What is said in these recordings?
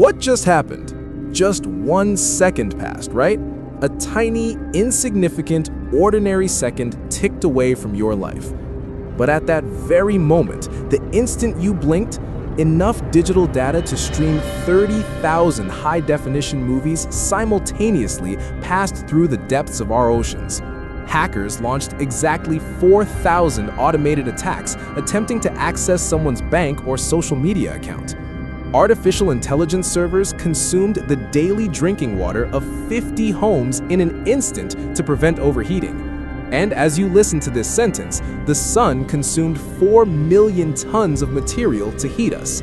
What just happened? Just 1 second passed, right? A tiny, insignificant, ordinary second ticked away from your life. But at that very moment, the instant you blinked, enough digital data to stream 30,000 high-definition movies simultaneously passed through the depths of our oceans. Hackers launched exactly 4,000 automated attacks attempting to access someone's bank or social media account. Artificial intelligence servers consumed the daily drinking water of 50 homes in an instant to prevent overheating. And as you listen to this sentence, the sun consumed 4 million tons of material to heat us.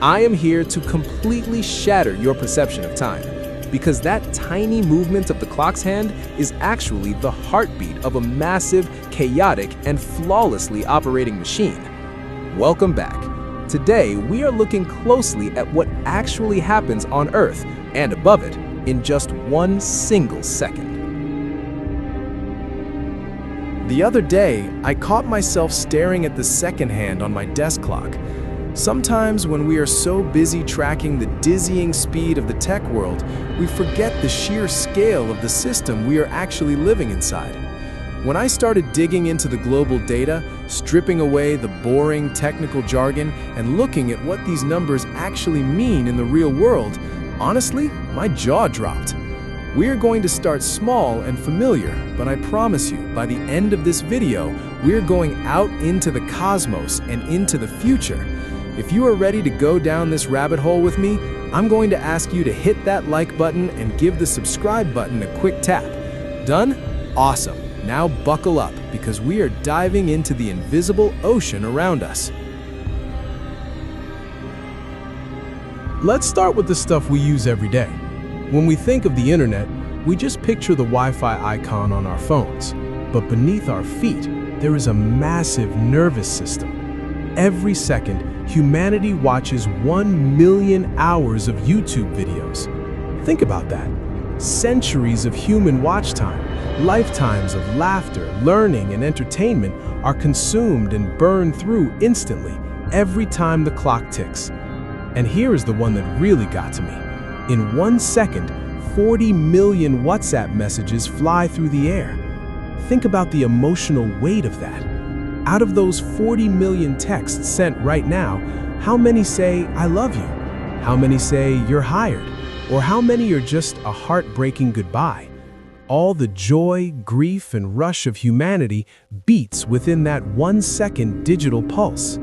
I am here to completely shatter your perception of time, because that tiny movement of the clock's hand is actually the heartbeat of a massive, chaotic, and flawlessly operating machine. Welcome back. Today, we are looking closely at what actually happens on Earth and above it in just 1 single second. The other day, I caught myself staring at the second hand on my desk clock. Sometimes when we are so busy tracking the dizzying speed of the tech world, we forget the sheer scale of the system we are actually living inside. When I started digging into the global data, stripping away the boring technical jargon, and looking at what these numbers actually mean in the real world, honestly, my jaw dropped. We're going to start small and familiar, but I promise you, by the end of this video, we're going out into the cosmos and into the future. If you are ready to go down this rabbit hole with me, I'm going to ask you to hit that like button and give the subscribe button a quick tap. Done? Awesome. Now buckle up, because we are diving into the invisible ocean around us. Let's start with the stuff we use every day. When we think of the internet, we just picture the Wi-Fi icon on our phones. But beneath our feet, there is a massive nervous system. Every second, humanity watches 1 million hours of YouTube videos. Think about that. Centuries of human watch time, lifetimes of laughter, learning, and entertainment are consumed and burned through instantly every time the clock ticks. And here is the one that really got to me. In 1 second, 40 million WhatsApp messages fly through the air. Think about the emotional weight of that. Out of those 40 million texts sent right now, how many say, "I love you"? How many say, "You're hired"? Or how many are just a heartbreaking goodbye? All the joy, grief, and rush of humanity beats within that 1 second digital pulse.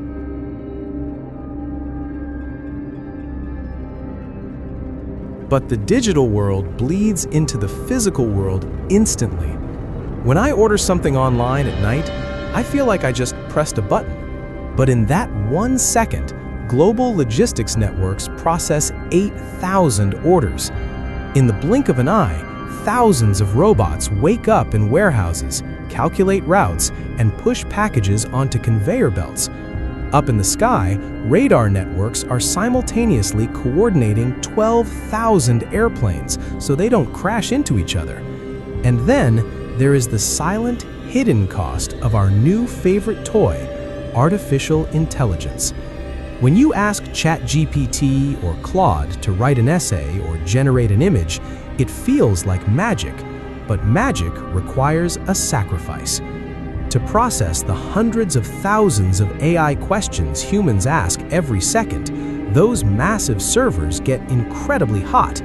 But the digital world bleeds into the physical world instantly. When I order something online at night, I feel like I just pressed a button. But in that 1 second, global logistics networks process 8,000 orders. In the blink of an eye, thousands of robots wake up in warehouses, calculate routes, and push packages onto conveyor belts. Up in the sky, radar networks are simultaneously coordinating 12,000 airplanes so they don't crash into each other. And then there is the silent, hidden cost of our new favorite toy, artificial intelligence. When you ask ChatGPT or Claude to write an essay or generate an image, it feels like magic, but magic requires a sacrifice. To process the hundreds of thousands of AI questions humans ask every second, those massive servers get incredibly hot.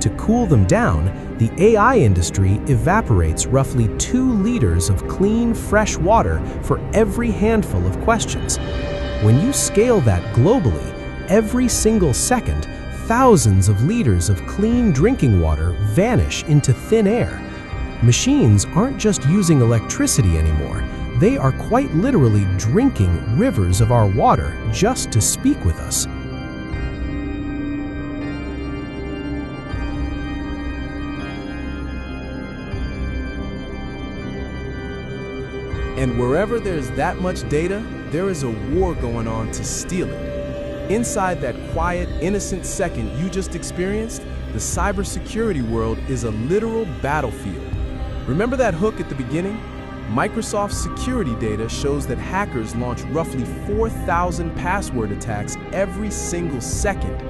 To cool them down, the AI industry evaporates roughly 2 liters of clean, fresh water for every handful of questions. When you scale that globally, every single second, thousands of liters of clean drinking water vanish into thin air. Machines aren't just using electricity anymore. They are quite literally drinking rivers of our water just to speak with us. And wherever there's that much data, there is a war going on to steal it. Inside that quiet, innocent second you just experienced, the cybersecurity world is a literal battlefield. Remember that hook at the beginning? Microsoft's security data shows that hackers launch roughly 4,000 password attacks every single second.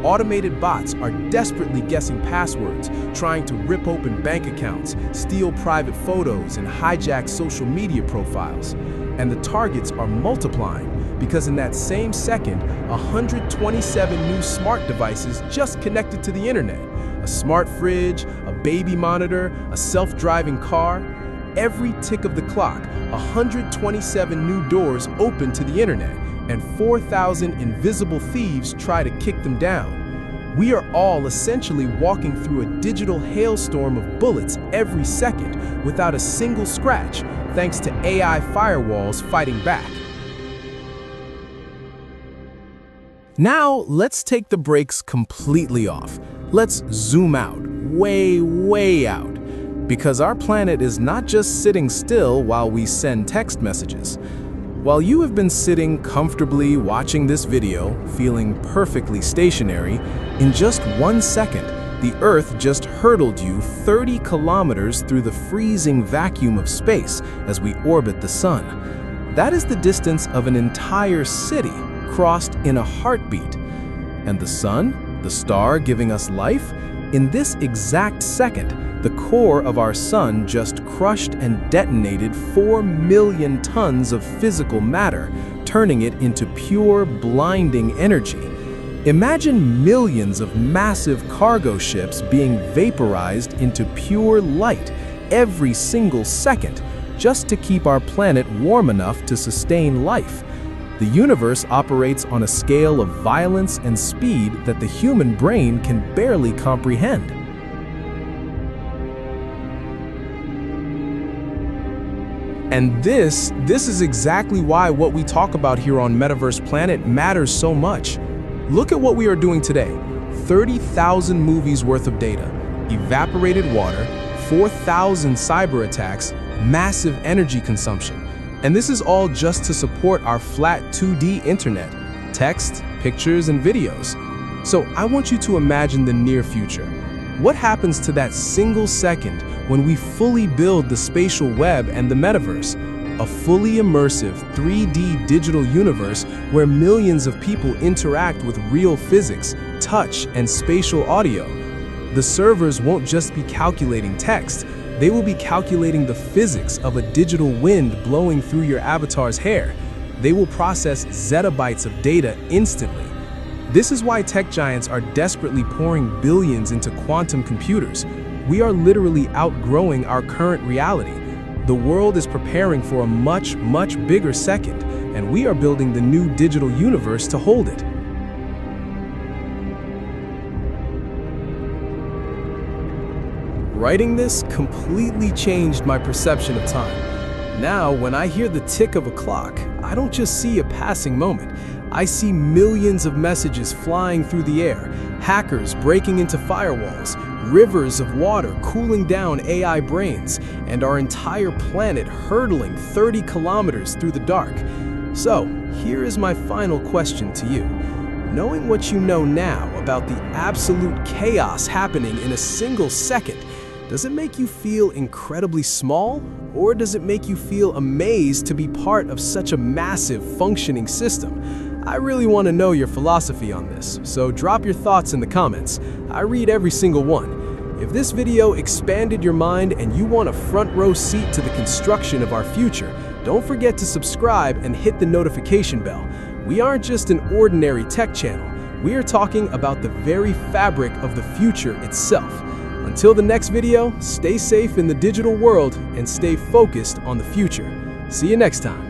Automated bots are desperately guessing passwords, trying to rip open bank accounts, steal private photos, and hijack social media profiles. And the targets are multiplying because in that same second, 127 new smart devices just connected to the internet. A smart fridge, a baby monitor, a self-driving car. Every tick of the clock, 127 new doors open to the internet, and 4,000 invisible thieves try to kick them down. We are all essentially walking through a digital hailstorm of bullets every second without a single scratch, thanks to AI firewalls fighting back. Now, let's take the brakes completely off. Let's zoom out, way out. Because our planet is not just sitting still while we send text messages. While you have been sitting comfortably watching this video, feeling perfectly stationary, in just 1 second, the Earth just hurtled you 30 kilometers through the freezing vacuum of space as we orbit the Sun. That is the distance of an entire city crossed in a heartbeat. And the Sun, the star giving us life, in this exact second, the core of our Sun just crushed and detonated 4 million tons of physical matter, turning it into pure, blinding energy. Imagine millions of massive cargo ships being vaporized into pure light every single second, just to keep our planet warm enough to sustain life. The universe operates on a scale of violence and speed that the human brain can barely comprehend. And this is exactly why what we talk about here on Metaverse Planet matters so much. Look at what we are doing today. 30,000 movies worth of data, evaporated water, 4,000 cyber attacks, massive energy consumption. And this is all just to support our flat 2D internet, text, pictures, and videos. So I want you to imagine the near future. What happens to that single second when we fully build the spatial web and the metaverse? A fully immersive 3D digital universe where millions of people interact with real physics, touch, and spatial audio. The servers won't just be calculating text, they will be calculating the physics of a digital wind blowing through your avatar's hair. They will process zettabytes of data instantly. This is why tech giants are desperately pouring billions into quantum computers. We are literally outgrowing our current reality. The world is preparing for a much bigger second, and we are building the new digital universe to hold it. Writing this completely changed my perception of time. Now, when I hear the tick of a clock, I don't just see a passing moment. I see millions of messages flying through the air, hackers breaking into firewalls, rivers of water cooling down AI brains, and our entire planet hurtling 30 kilometers through the dark. So, here is my final question to you. Knowing what you know now about the absolute chaos happening in a single second, does it make you feel incredibly small, or does it make you feel amazed to be part of such a massive functioning system? I really want to know your philosophy on this, so drop your thoughts in the comments. I read every single one. If this video expanded your mind and you want a front row seat to the construction of our future, don't forget to subscribe and hit the notification bell. We aren't just an ordinary tech channel. We are talking about the very fabric of the future itself. Until the next video, stay safe in the digital world and stay focused on the future. See you next time.